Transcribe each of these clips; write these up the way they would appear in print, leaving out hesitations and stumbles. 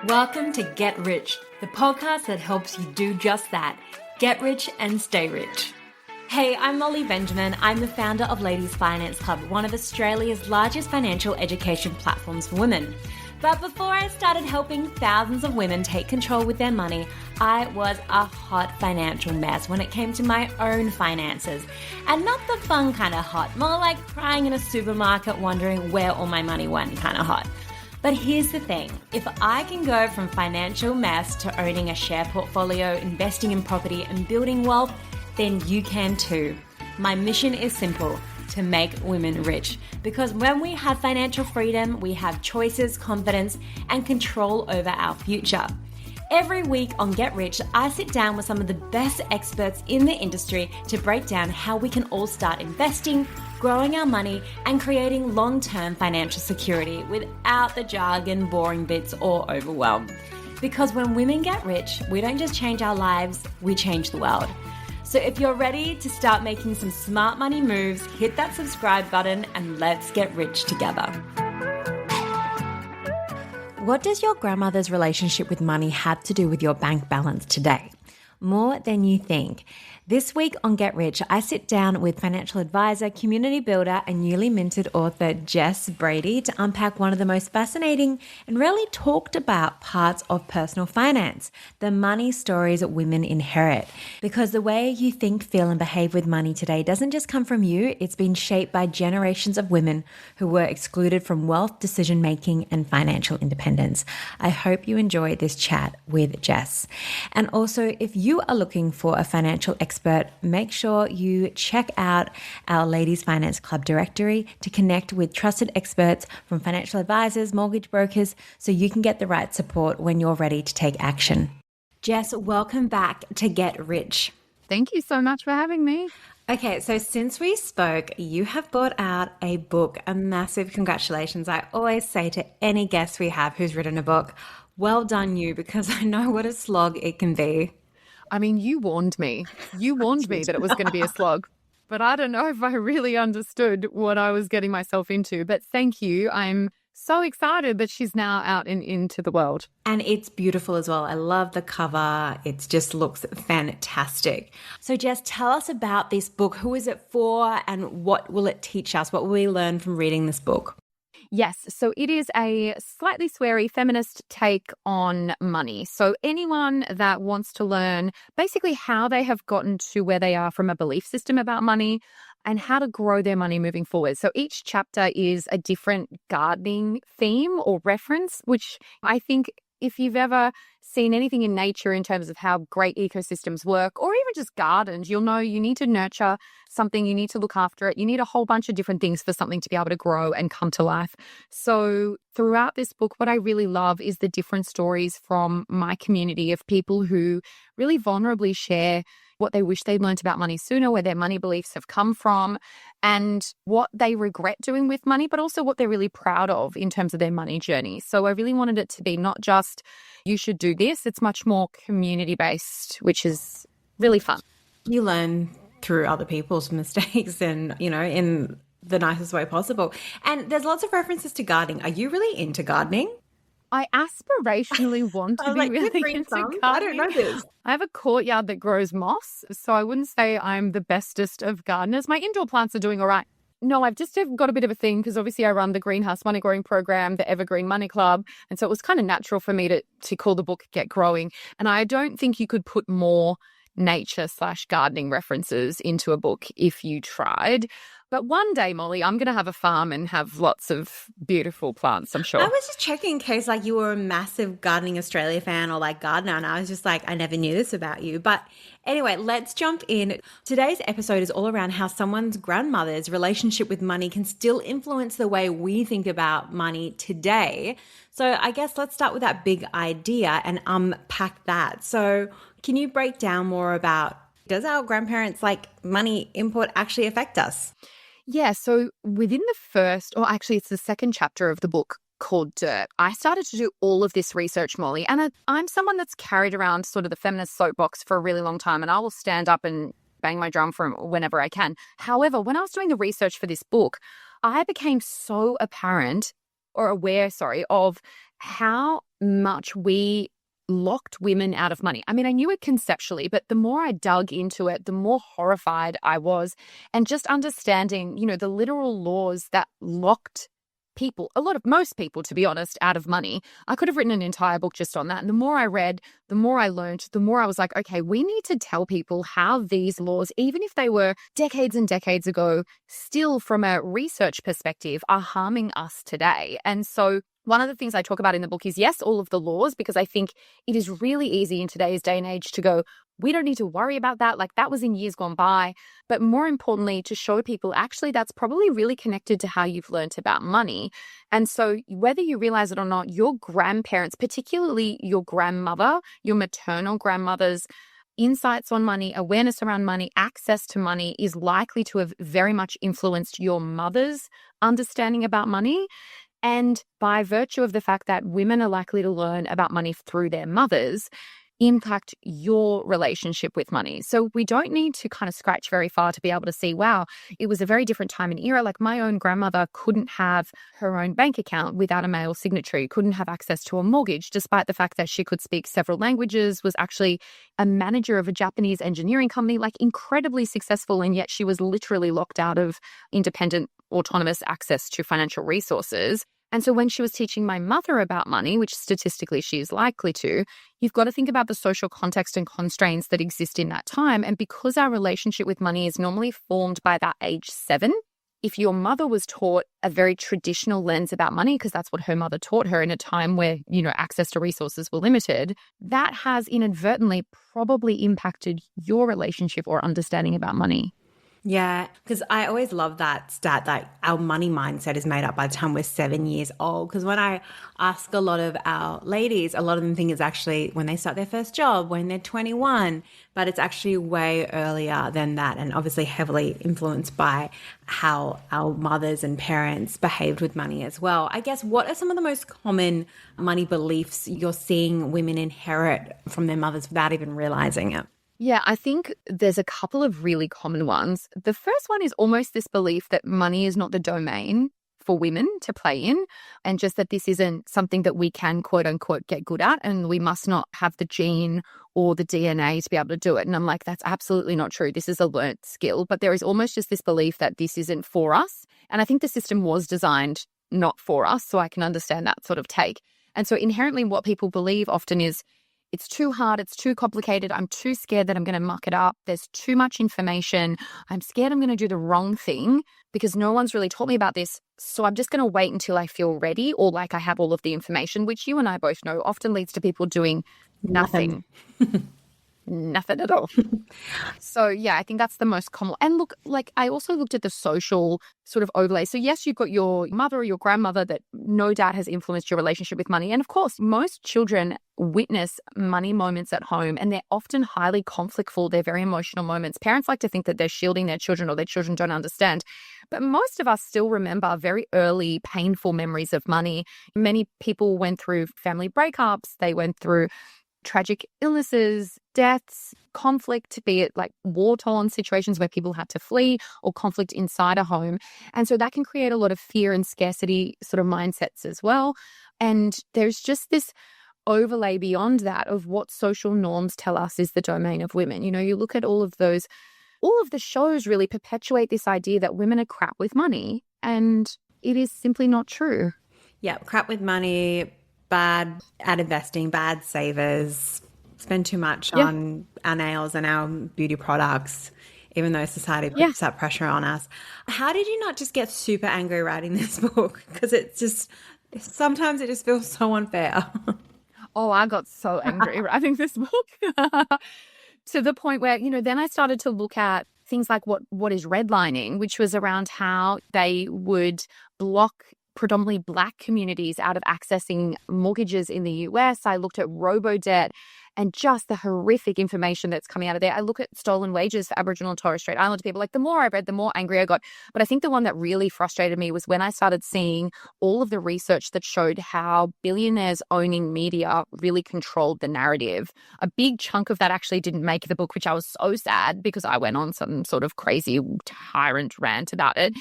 Welcome to Get Rich, the podcast that helps you do just that. Get rich and stay rich. Hey, I'm Molly Benjamin. I'm the founder of Ladies Finance Club, one of Australia's largest financial education platforms for women. But before I started helping thousands of women take control with their money, I was a hot financial mess when it came to my own finances. And not the fun kind of hot, more like crying in a supermarket wondering where all my money went kind of hot. But here's the thing, if I can go from financial mess to owning a share portfolio, investing in property and building wealth, then you can too. My mission is simple, to make women rich. Because when we have financial freedom, we have choices, confidence, and control over our future. Every week on Get Rich, I sit down with some of the best experts in the industry to break down how we can all start investing, growing our money, and creating long-term financial security without the jargon, boring bits, or overwhelm. Because when women get rich, we don't just change our lives, we change the world. So if you're ready to start making some smart money moves, hit that subscribe button and let's get rich together. What does your grandmother's relationship with money have to do with your bank balance today? More than you think. This week on Get Rich, I sit down with financial advisor, community builder, and newly minted author Jess Brady to unpack one of the most fascinating and rarely talked about parts of personal finance, the money stories women inherit. Because the way you think, feel, and behave with money today doesn't just come from you, it's been shaped by generations of women who were excluded from wealth, decision-making, and financial independence. I hope you enjoy this chat with Jess. And also, if you are looking for a financial expert, make sure you check out our Ladies Finance Club directory to connect with trusted experts from financial advisors, mortgage brokers, so you can get the right support when you're ready to take action. Jess, welcome back to Get Rich. Thank you so much for having me. Okay, so since we spoke, you have brought out a book, a massive congratulations. I always say to any guest we have who's written a book, well done you, because I know what a slog it can be. I mean, you warned me. You warned me that it was going to be a slog, but I don't know if I really understood what I was getting myself into. But thank you. I'm so excited that she's now out and into the world. And it's beautiful as well. I love the cover. It just looks fantastic. So Jess, tell us about this book. Who is it for and what will it teach us? What will we learn from reading this book? Yes, so it is a slightly sweary feminist take on money. So anyone that wants to learn basically how they have gotten to where they are from a belief system about money and how to grow their money moving forward. So each chapter is a different gardening theme or reference, which I think if you've ever seen anything in nature in terms of how great ecosystems work, or even just gardens, you'll know you need to nurture something, you need to look after it, you need a whole bunch of different things for something to be able to grow and come to life. So throughout this book, what I really love is the different stories from my community of people who really vulnerably share what they wish they'd learned about money sooner, where their money beliefs have come from, and what they regret doing with money, but also what they're really proud of in terms of their money journey. So I really wanted it to be not just, you should do this, it's much more community-based, which is really fun. You learn through other people's mistakes and, in the nicest way possible. And there's lots of references to gardening. Are you really into gardening? I aspirationally want to be really into gardening. I don't know this. I have a courtyard that grows moss, so I wouldn't say I'm the bestest of gardeners. My indoor plants are doing all right. No, I've just got a bit of a thing because obviously I run the Greenhouse Money Growing Program, the Evergreen Money Club, and so it was kind of natural for me to call the book Get Growing. And I don't think you could put more nature/gardening references into a book if you tried. But one day, Molly, I'm going to have a farm and have lots of beautiful plants, I'm sure. I was just checking in case you were a massive Gardening Australia fan or gardener, and I was just I never knew this about you. But anyway, let's jump in. Today's episode is all around how someone's grandmother's relationship with money can still influence the way we think about money today. So I guess let's start with that big idea and unpack that. So can you break down more about, does our grandparents' money input actually affect us? Yeah, so within the first, or actually it's the second chapter of the book called Dirt, I started to do all of this research, Molly, and I'm someone that's carried around sort of the feminist soapbox for a really long time, and I will stand up and bang my drum for whenever I can. However, when I was doing the research for this book, I became so aware of how much we locked women out of money. I mean, I knew it conceptually, but the more I dug into it, the more horrified I was. And just understanding, the literal laws that locked people, most people, to be honest, out of money. I could have written an entire book just on that. And the more I read, the more I learned, the more I was like, okay, we need to tell people how these laws, even if they were decades and decades ago, still from a research perspective, are harming us today. And so one of the things I talk about in the book is, yes, all of the laws, because I think it is really easy in today's day and age to go, we don't need to worry about that. Like that was in years gone by. But more importantly, to show people actually that's probably really connected to how you've learned about money. And so whether you realize it or not, your grandparents, particularly your grandmother, your maternal grandmother's insights on money, awareness around money, access to money is likely to have very much influenced your mother's understanding about money. And by virtue of the fact that women are likely to learn about money through their mothers, impact your relationship with money. So we don't need to kind of scratch very far to be able to see, wow, it was a very different time and era. Like my own grandmother couldn't have her own bank account without a male signatory, couldn't have access to a mortgage, despite the fact that she could speak several languages, was actually a manager of a Japanese engineering company, like incredibly successful. And yet she was literally locked out of independent, autonomous access to financial resources. And so when she was teaching my mother about money, which statistically she is likely to, you've got to think about the social context and constraints that exist in that time. And because our relationship with money is normally formed by that age 7, if your mother was taught a very traditional lens about money, because that's what her mother taught her in a time where, access to resources were limited, that has inadvertently probably impacted your relationship or understanding about money. Yeah, because I always love that stat that our money mindset is made up by the time we're 7 years old. Because when I ask a lot of our ladies, a lot of them think it's actually when they start their first job, when they're 21, but it's actually way earlier than that, and obviously heavily influenced by how our mothers and parents behaved with money as well. I guess, what are some of the most common money beliefs you're seeing women inherit from their mothers without even realizing it? Yeah, I think there's a couple of really common ones. The first one is almost this belief that money is not the domain for women to play in, and just that this isn't something that we can, quote unquote, get good at, and we must not have the gene or the DNA to be able to do it. And I'm like, that's absolutely not true. This is a learnt skill, but there is almost just this belief that this isn't for us. And I think the system was designed not for us, so I can understand that sort of take. And so inherently what people believe often is, it's too hard, it's too complicated, I'm too scared that I'm going to muck it up, there's too much information, I'm scared I'm going to do the wrong thing because no one's really taught me about this, so I'm just going to wait until I feel ready or like I have all of the information, which you and I both know often leads to people doing nothing. Nothing at all. So yeah, I think that's the most common. And look, like I also looked at the social sort of overlay. So yes, you've got your mother or your grandmother that no doubt has influenced your relationship with money. And of course, most children witness money moments at home, and they're often highly conflictful. They're very emotional moments. Parents like to think that they're shielding their children or their children don't understand. But most of us still remember very early painful memories of money. Many people went through family breakups. They went through tragic illnesses, deaths, conflict, be it like war-torn situations where people had to flee or conflict inside a home. And so that can create a lot of fear and scarcity sort of mindsets as well. And there's just this overlay beyond that of what social norms tell us is the domain of women. You look at all of the shows really perpetuate this idea that women are crap with money, and it is simply not true. Yeah, crap with money, bad at investing, bad savers, spend too much on our nails and our beauty products, even though society puts that pressure on us. How did you not just get super angry writing this book? Because sometimes it just feels so unfair. Oh, I got so angry writing this book to the point where, then I started to look at things like what is redlining, which was around how they would block predominantly Black communities out of accessing mortgages in the US. I looked at robo-debt and just the horrific information that's coming out of there. I look at stolen wages for Aboriginal and Torres Strait Islander people. Like the more I read, the more angry I got. But I think the one that really frustrated me was when I started seeing all of the research that showed how billionaires owning media really controlled the narrative. A big chunk of that actually didn't make the book, which I was so sad because I went on some sort of crazy tyrant rant about it.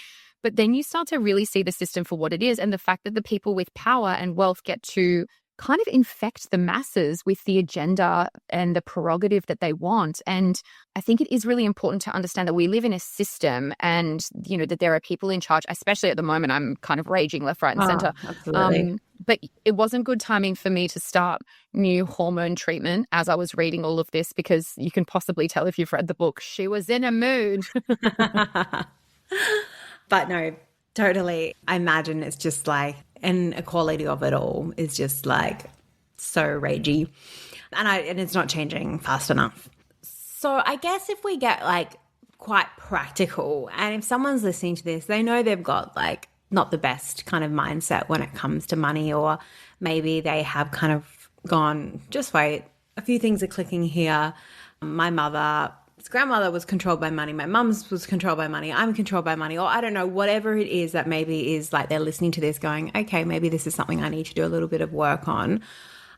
But then you start to really see the system for what it is, and the fact that the people with power and wealth get to kind of infect the masses with the agenda and the prerogative that they want. And I think it is really important to understand that we live in a system and, that there are people in charge, especially at the moment. I'm kind of raging left, right, and center. Absolutely. But it wasn't good timing for me to start new hormone treatment as I was reading all of this, because you can possibly tell if you've read the book, she was in a mood. But no, totally. I imagine it's just like an equality of it all is just like so ragey. And it's not changing fast enough. So I guess if we get like quite practical, and if someone's listening to this, they know they've got like not the best kind of mindset when it comes to money, or maybe they have kind of gone, just wait, a few things are clicking here. My mother's grandmother was controlled by money. My mum's was controlled by money. I'm controlled by money. Or I don't know, whatever it is that maybe is like they're listening to this going, okay, maybe this is something I need to do a little bit of work on.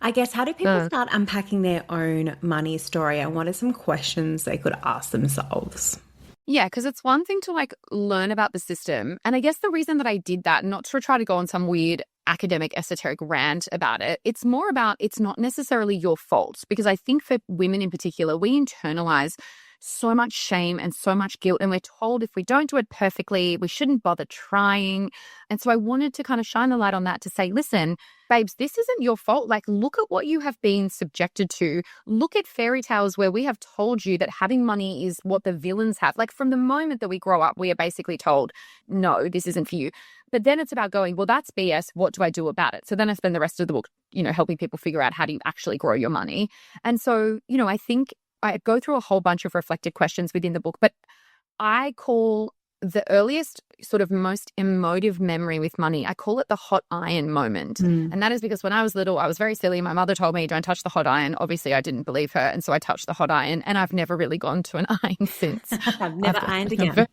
I guess, how do people start unpacking their own money story, and what are some questions they could ask themselves? Yeah, because it's one thing to like learn about the system. And I guess the reason that I did that, not to try to go on some weird academic esoteric rant about it, it's more about it's not necessarily your fault. Because I think for women in particular, we internalize so much shame and so much guilt. And we're told if we don't do it perfectly, we shouldn't bother trying. And so I wanted to kind of shine the light on that to say, listen, babes, this isn't your fault. Like, look at what you have been subjected to. Look at fairy tales where we have told you that having money is what the villains have. Like, from the moment that we grow up, we are basically told, no, this isn't for you. But then it's about going, well, that's BS. What do I do about it? So then I spend the rest of the book, helping people figure out how do you actually grow your money. And so, I think I go through a whole bunch of reflective questions within the book, but I call the earliest sort of most emotive memory with money, I call it the hot iron moment. And that is because when I was little, I was very silly. My mother told me, don't touch the hot iron. Obviously, I didn't believe her. And so I touched the hot iron, and I've never really gone to an iron since. I've never ironed again.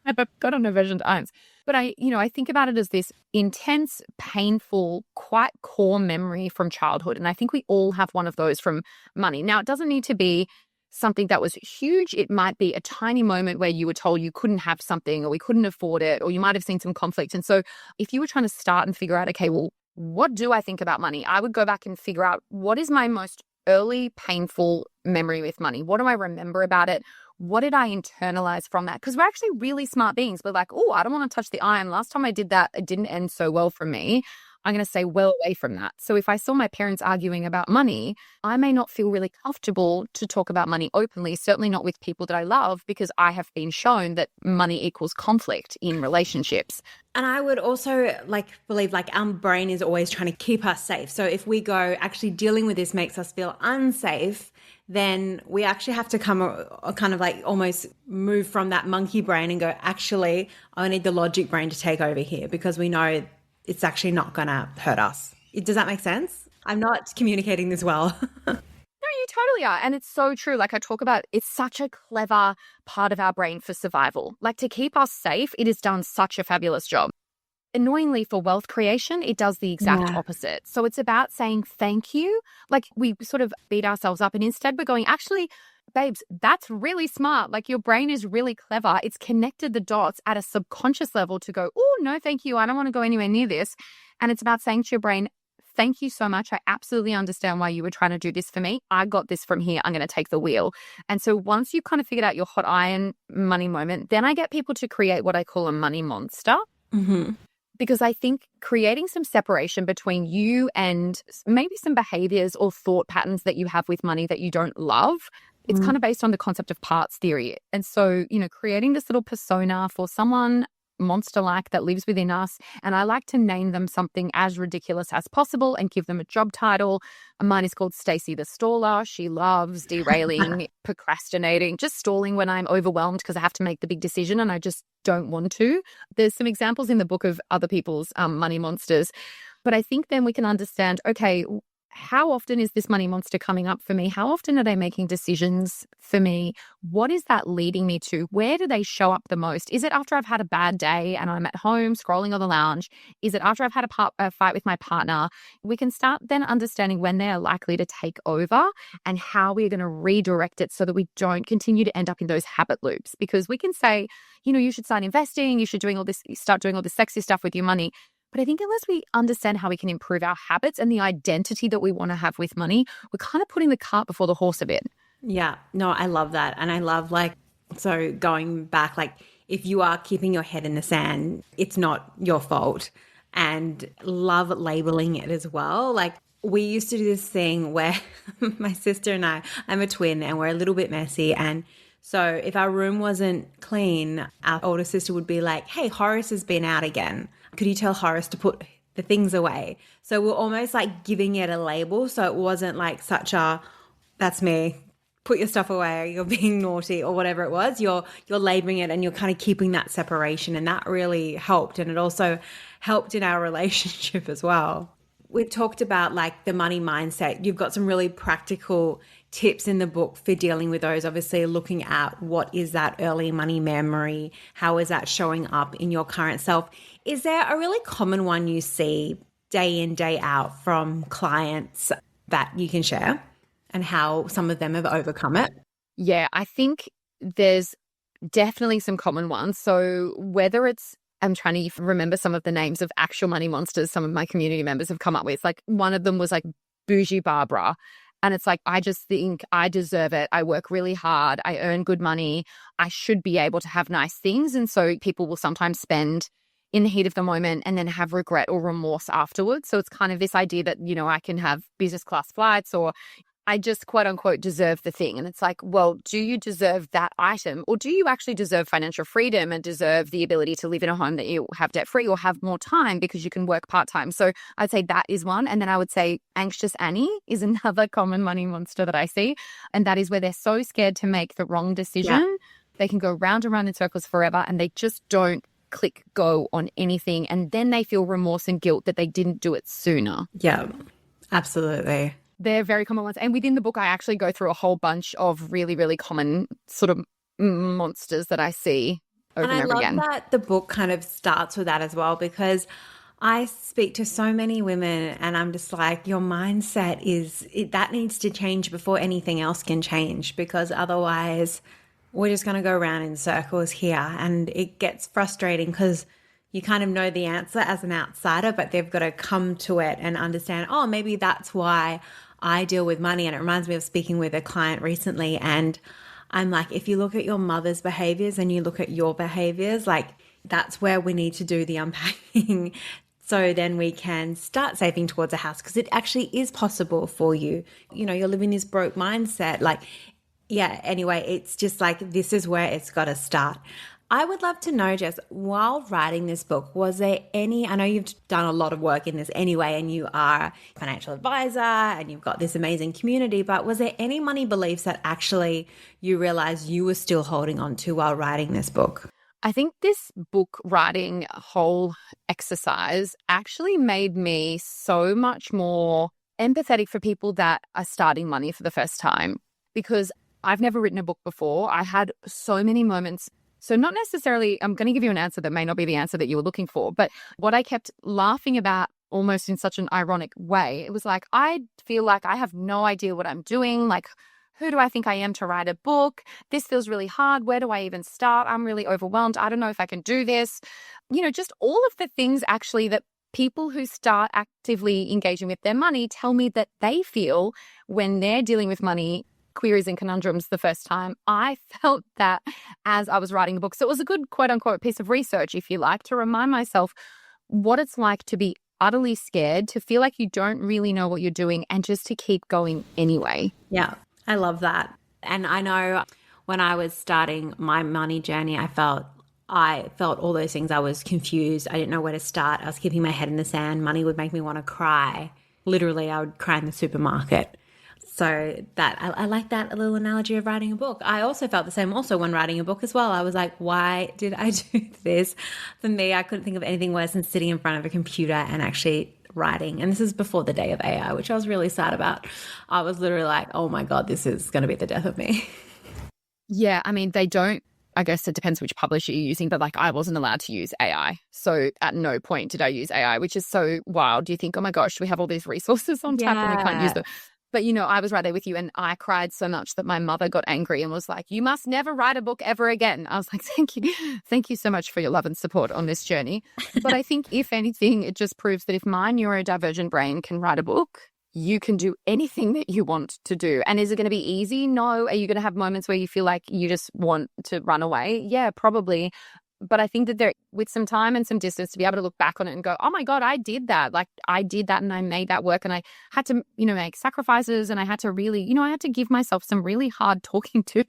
I've got on aversion to irons. But I think about it as this intense, painful, quite core memory from childhood. And I think we all have one of those from money. Now, it doesn't need to be something that was huge. It might be a tiny moment where you were told you couldn't have something, or we couldn't afford it, or you might have seen some conflict. And so if you were trying to start and figure out, okay, well, what do I think about money? I would go back and figure out, what is my most early painful memory with money? What do I remember about it? What did I internalize from that? Because we're actually really smart beings. We're like, oh, I don't want to touch the iron. Last time I did that, it didn't end so well for me. I'm going to stay well away from that. So if I saw my parents arguing about money, I may not feel really comfortable to talk about money openly, certainly not with people that I love, because I have been shown that money equals conflict in relationships. And I would also believe our brain is always trying to keep us safe. So if we go, actually dealing with this makes us feel unsafe, then we actually have to kind of like almost move from that monkey brain and go, actually, I need the logic brain to take over here, because we know it's actually not going to hurt us. Does that make sense? I'm not communicating this well. No, you totally are. And it's so true. Like I talk about, it's such a clever part of our brain for survival. Like to keep us safe, it has done such a fabulous job. Annoyingly, for wealth creation, it does the exact opposite. So it's about saying thank you. Like we sort of beat ourselves up, and instead we're going, actually, babes, that's really smart. Like your brain is really clever. It's connected the dots at a subconscious level to go, oh, no, thank you. I don't want to go anywhere near this. And it's about saying to your brain, thank you so much. I absolutely understand why you were trying to do this for me. I got this from here. I'm going to take the wheel. And so once you've kind of figured out your hot iron money moment, then I get people to create what I call a money monster. Mm-hmm. Because I think creating some separation between you and maybe some behaviors or thought patterns that you have with money that you don't love, it's kind of based on the concept of parts theory. And so, creating this little persona for someone monster-like that lives within us. And I like to name them something as ridiculous as possible and give them a job title. Mine is called Stacey the Staller. She loves derailing, procrastinating, just stalling when I'm overwhelmed because I have to make the big decision and I just don't want to. There's some examples in the book of other people's money monsters. But I think then we can understand, okay, how often is this money monster coming up for me? How often are they making decisions for me? What is that leading me to? Where do they show up the most? Is it after I've had a bad day and I'm at home scrolling on the lounge? Is it after I've had a fight with my partner? We can start then understanding when they are likely to take over and how we're going to redirect it so that we don't continue to end up in those habit loops. Because we can say, you should start investing, you should start doing all this sexy stuff with your money. But I think unless we understand how we can improve our habits and the identity that we want to have with money, we're kind of putting the cart before the horse a bit. Yeah, no, I love that. And I love so going back, if you are keeping your head in the sand, it's not your fault. And love labeling it as well. We used to do this thing where my sister and I'm a twin and we're a little bit messy. And so if our room wasn't clean, our older sister would be like, hey, Horace has been out again. Could you tell Horace to put the things away? So we're almost giving it a label. So it wasn't such a, that's me, put your stuff away, or you're being naughty or whatever it was. You're labeling it and you're kind of keeping that separation. And that really helped. And it also helped in our relationship as well. We've talked about the money mindset. You've got some really practical tips in the book for dealing with those, obviously looking at what is that early money memory, how is that showing up in your current self. Is there a really common one you see day in, day out from clients that you can share and how some of them have overcome it? Yeah, I think there's definitely some common ones. So whether it's, I'm trying to remember some of the names of actual money monsters some of my community members have come up with. One of them was Bougie Barbara. And it's I just think I deserve it. I work really hard. I earn good money. I should be able to have nice things. And so people will sometimes spend in the heat of the moment and then have regret or remorse afterwards. So it's kind of this idea that, I can have business class flights or I just quote unquote deserve the thing. And it's well, do you deserve that item or do you actually deserve financial freedom and deserve the ability to live in a home that you have debt free or have more time because you can work part time? So I'd say that is one. And then I would say anxious Annie is another common money monster that I see. And that is where they're so scared to make the wrong decision. Yeah. They can go round and round in circles forever and they just don't click go on anything. And then they feel remorse and guilt that they didn't do it sooner. Yeah, absolutely. They're very common ones. And within the book, I actually go through a whole bunch of really, really common sort of monsters that I see over and over again. And I love that the book kind of starts with that as well, because I speak to so many women and I'm just your mindset that needs to change before anything else can change, because otherwise we're just going to go around in circles here. And it gets frustrating because you kind of know the answer as an outsider, but they've got to come to it and understand, oh, maybe that's why I deal with money. And it reminds me of speaking with a client recently. And I'm if you look at your mother's behaviors and you look at your behaviors, that's where we need to do the unpacking. So then we can start saving towards a house, because it actually is possible for you. You're living this broke mindset. Anyway, it's just this is where it's got to start. I would love to know, Jess, while writing this book, was there any, I know you've done a lot of work in this anyway, and you are a financial advisor and you've got this amazing community, but was there any money beliefs that actually you realized you were still holding on to while writing this book? I think this book writing whole exercise actually made me so much more empathetic for people that are starting money for the first time, because I've never written a book before. I had so many moments. So not necessarily, I'm going to give you an answer that may not be the answer that you were looking for, but what I kept laughing about almost in such an ironic way, it was I feel like I have no idea what I'm doing. Who do I think I am to write a book? This feels really hard. Where do I even start? I'm really overwhelmed. I don't know if I can do this. Just all of the things actually that people who start actively engaging with their money tell me that they feel when they're dealing with money queries and conundrums the first time. I felt that as I was writing the book. So it was a good quote unquote piece of research, if you like, to remind myself what it's like to be utterly scared, to feel like you don't really know what you're doing, and just to keep going anyway. Yeah, I love that. And I know when I was starting my money journey, I felt all those things. I was confused. I didn't know where to start. I was keeping my head in the sand. Money would make me want to cry. Literally, I would cry in the supermarket. So that I like that little analogy of writing a book. I also felt the same also when writing a book as well. I was why did I do this? For me, I couldn't think of anything worse than sitting in front of a computer and actually writing. And this is before the day of AI, which I was really sad about. I was literally like, oh my God, this is going to be the death of me. Yeah, I mean, they don't, I guess it depends which publisher you're using, but like I wasn't allowed to use AI. So at no point did I use AI, which is so wild. Do you think, oh my gosh, we have all these resources on tap and we can't use them? But, you know, I was right there with you and I cried so much that my mother got angry and was like, you must never write a book ever again. I was like, thank you. Thank you so much for your love and support on this journey. But I think if anything, it just proves that if my neurodivergent brain can write a book, you can do anything that you want to do. And is it going to be easy? No. Are you going to have moments where you feel like you just want to run away? Yeah, probably. But I think that there, with some time and some distance, to be able to look back on it and go, oh my God, I did that. Like I did that and I made that work and I had to, you know, make sacrifices and I had to really, you know, I had to give myself some really hard talking to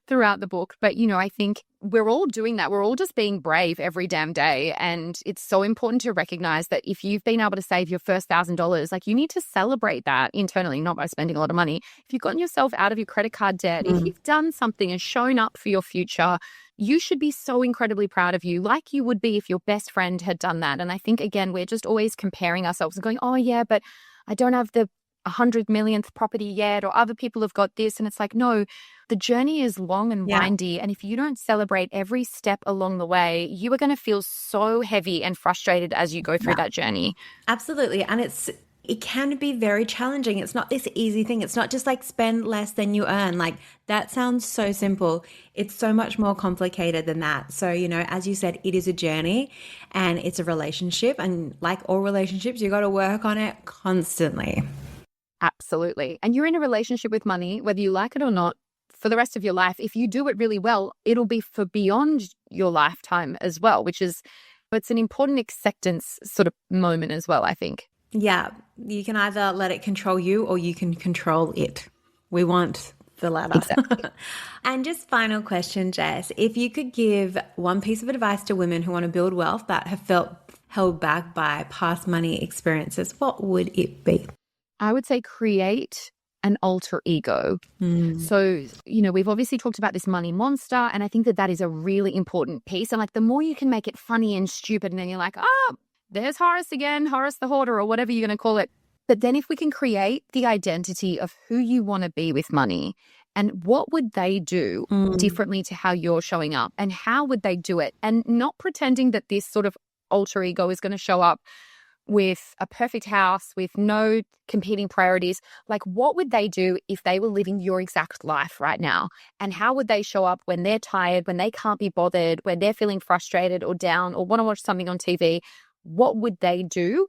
throughout the book. But, you know, I think we're all doing that. We're all just being brave every damn day. And it's so important to recognize that if you've been able to save your first $1,000, like you need to celebrate that internally, not by spending a lot of money. If you've gotten yourself out of your credit card debt, if you've done something and shown up for your future, you should be so incredibly proud of you, like you would be if your best friend had done that. And I think, again, we're just always comparing ourselves and going, oh, yeah, but I don't have the 100 millionth property yet, or other people have got this. And it's like, no, the journey is long and windy. And if you don't celebrate every step along the way, you are going to feel so heavy and frustrated as you go through that journey. Absolutely. And it can be very challenging. It's not this easy thing. It's not just like spend less than you earn. Like that sounds so simple. It's so much more complicated than that. So, you know, as you said, it is a journey and it's a relationship. And like all relationships, you got to work on it constantly. Absolutely. And you're in a relationship with money, whether you like it or not, for the rest of your life. If you do it really well, it'll be for beyond your lifetime as well, which is, it's an important acceptance sort of moment as well, I think. Yeah, you can either let it control you or you can control it. We want the latter. Exactly. And just final question, Jess, if you could give one piece of advice to women who want to build wealth but have felt held back by past money experiences, what would it be? I would say create an alter ego. So, you know, we've obviously talked about this money monster, and I think that that is a really important piece. And like the more you can make it funny and stupid, and then you're like, oh, there's Horace again, Horace the Hoarder, or whatever you're going to call it. But then if we can create the identity of who you want to be with money and what would they do differently to how you're showing up and how would they do it, and not pretending that this sort of alter ego is going to show up with a perfect house, with no competing priorities. Like what would they do if they were living your exact life right now? And how would they show up when they're tired, when they can't be bothered, when they're feeling frustrated or down or want to watch something on TV? What would they do?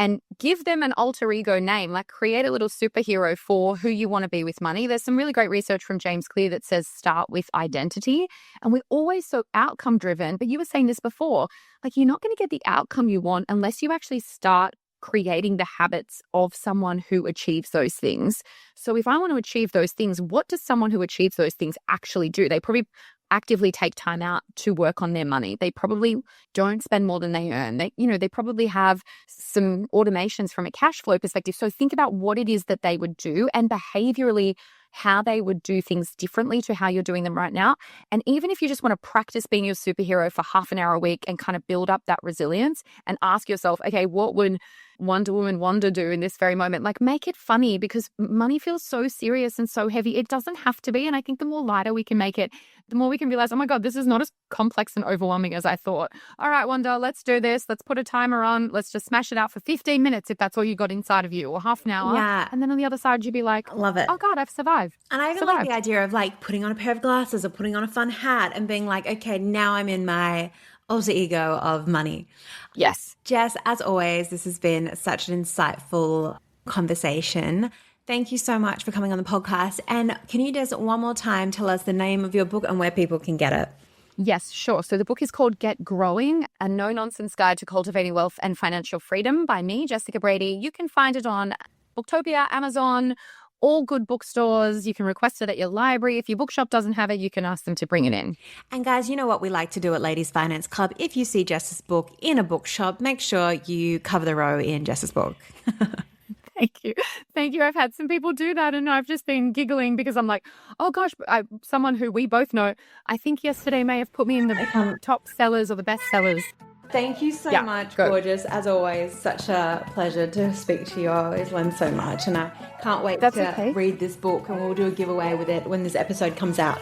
And give them an alter ego name, like create a little superhero for who you want to be with money. There's some really great research from James Clear that says start with identity. And we're always so outcome driven. But you were saying this before, like you're not going to get the outcome you want unless you actually start creating the habits of someone who achieves those things. So if I want to achieve those things, what does someone who achieves those things actually do? They probably actively take time out to work on their money. They probably don't spend more than they earn. They probably have some automations from a cash flow perspective. So think about what it is that they would do and behaviorally how they would do things differently to how you're doing them right now. And even if you just want to practice being your superhero for half an hour a week and kind of build up that resilience and ask yourself, okay, what would Wonder Woman Wanda do in this very moment? Like make it funny, because money feels so serious and so heavy. It doesn't have to be. And I think the more lighter we can make it, the more we can realize, oh my God, this is not as complex and overwhelming as I thought. All right, Wanda, let's do this. Let's put a timer on. Let's just smash it out for 15 minutes if that's all you got inside of you, or half an hour. Yeah. And then on the other side, you'd be like, love it. Oh God, I've survived. And I even like the idea of like putting on a pair of glasses or putting on a fun hat and being like, okay, now I'm in my alter ego of money. Yes. Jess, as always, this has been such an insightful conversation. Thank you so much for coming on the podcast. And can you just one more time tell us the name of your book and where people can get it? Yes, sure. So the book is called Get Growing, a no-nonsense guide to cultivating wealth and financial freedom by me, Jessica Brady. You can find it on Booktopia, Amazon, all good bookstores. You can request it at your library. If your bookshop doesn't have it, you can ask them to bring it in. And guys, you know what we like to do at Ladies Finance Club? If you see Jess's book in a bookshop, make sure you cover the row in Jess's book. Thank you. Thank you. I've had some people do that and I've just been giggling because I'm like, oh gosh, someone who we both know, I think yesterday may have put me in the top sellers or the best sellers. Thank you so much, go. gorgeous. As always, such a pleasure to speak to you. I always learn so much, and I can't wait to read this book, and we'll do a giveaway with it when this episode comes out.